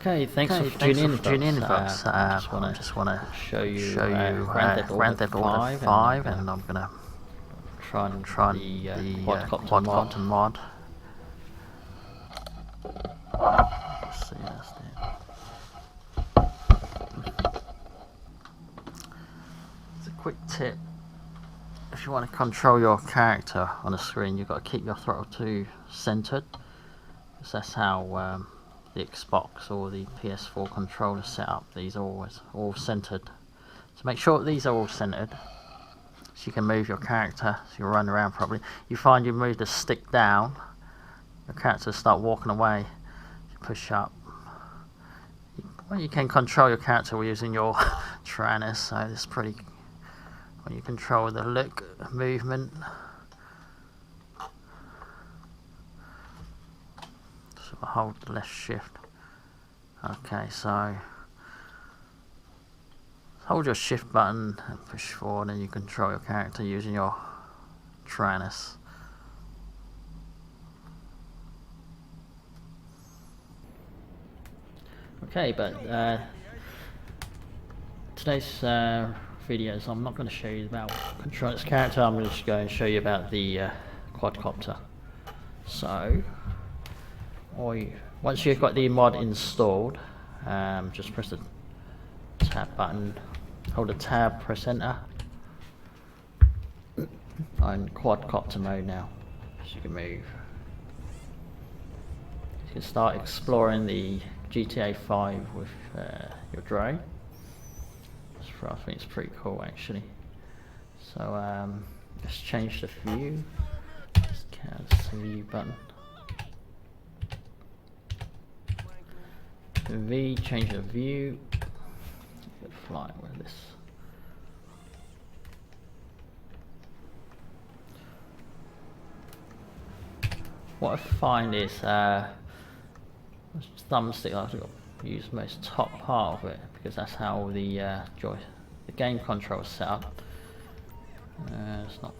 Okay, thanks for tuning in, folks. I just want to show you Grand Theft Auto 5, and I'm gonna try the quadcopter mod. Let's see, that's there. It's a quick tip. If you want to control your character on the screen, you've got to keep your throttle 2 centered, because that's how the Xbox or the PS4 controller set up. These are always all centered. So make sure these are all centered, so you can move your character, so you run around properly. You find you move the stick down, your character start walking away. You push up. Well, you can control your character using your trainers, so it's pretty. When you control the look, movement. So hold the left shift. Okay, so hold your shift button and push forward, and you control your character using your trainers. Okay, but today's videos, I'm not going to show you about controlling this character. I'm going to go and show you about the quadcopter. So, once you've got the mod installed, just press the tab button, hold the tab, press enter. I'm in quadcopter mode now, so you can move. You can start exploring the GTA 5 with your drone. I think it's pretty cool actually. So let's change the view. Just cancel the view button. The V, change the view. You could fly with this. What I find is thumbstick, I've got to use the most top part of it, because that's how the game control is set up. It's not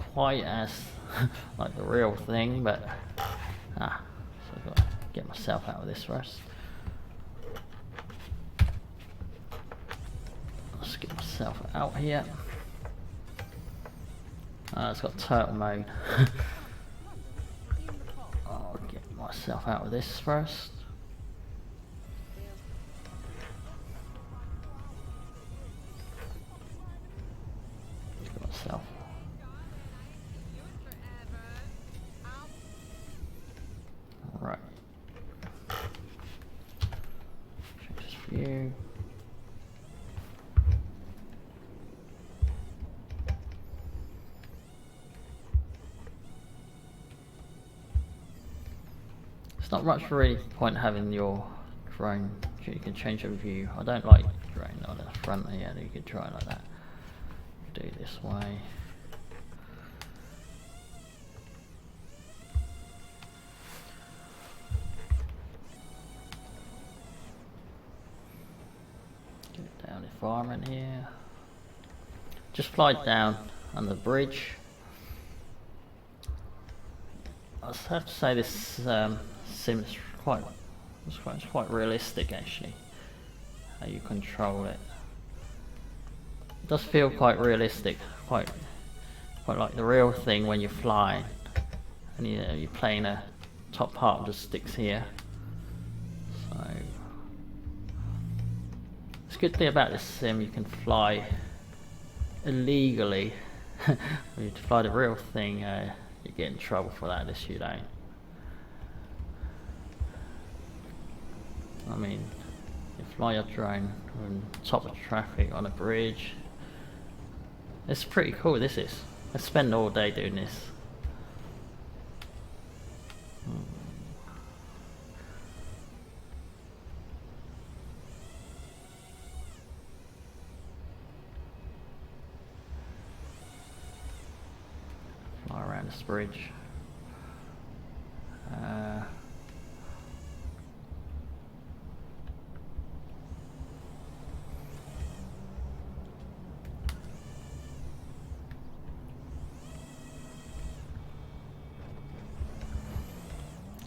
quite as like the real thing, but so I've got to get myself out of this first. Let's get myself out here. It's got turtle mode. I'll get myself out of this first. Get myself. Right. Change this view. It's not much really point having your drone. You can change your view. I don't like drone on the front here. You could try like that. Do it this way. Get down environment here. Just fly down on the bridge. I have to say this seems it's quite realistic actually. How you control it. It does feel quite realistic, quite like the real thing when you're flying, and you're playing a top part of the sticks here. So it's a good thing about this sim, you can fly illegally. When you fly the real thing, you get in trouble for that if you don't. I mean, you fly your drone on top of traffic on a bridge. It's pretty cool, this is. I spend all day doing this. Fly around this bridge.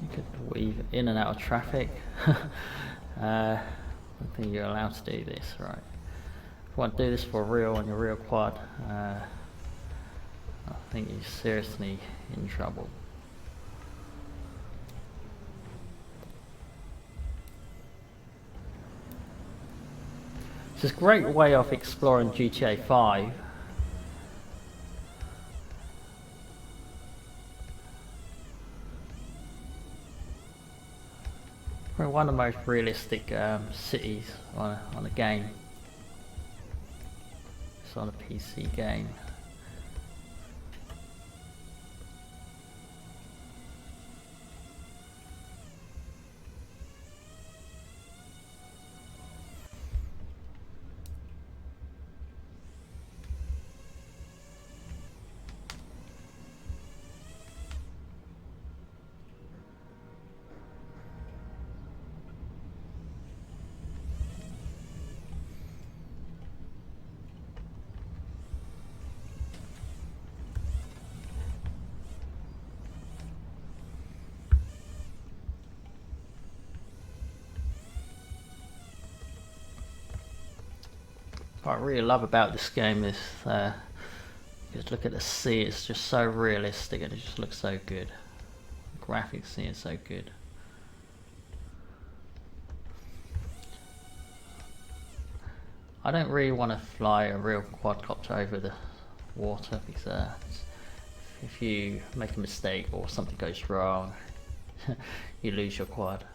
You Could weave in and out of traffic. I think you're allowed to do this, right? If you want to do this for real on your real quad, I think you're seriously in trouble. It's a great way of exploring GTA 5. Probably one of the most realistic cities on a game. It's on a PC game. What I really love about this game is just look at the sea, it's just so realistic and it just looks so good. The graphics here is so good. I don't really want to fly a real quadcopter over the water because if you make a mistake or something goes wrong, you lose your quad.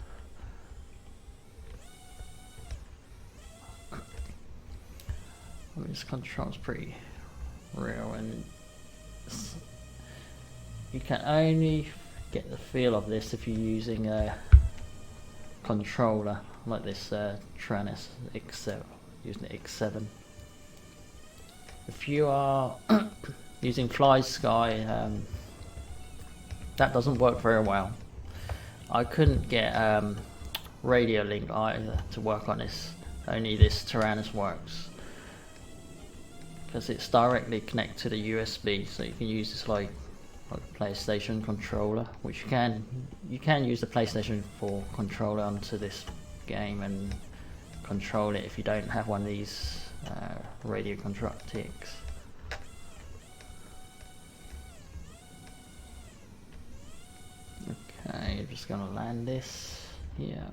I mean, this control's pretty real, and you can only get the feel of this if you're using a controller like this Tranis X7, using the X7. If you are using Fly Sky, that doesn't work very well. I couldn't get Radio Link either to work on this. Only this Tyrannus works because it's directly connected to the USB, so you can use this like a PlayStation controller, which you can use the PlayStation 4 controller onto this game and control it if you don't have one of these radio control-tics. Okay, just gonna land this here.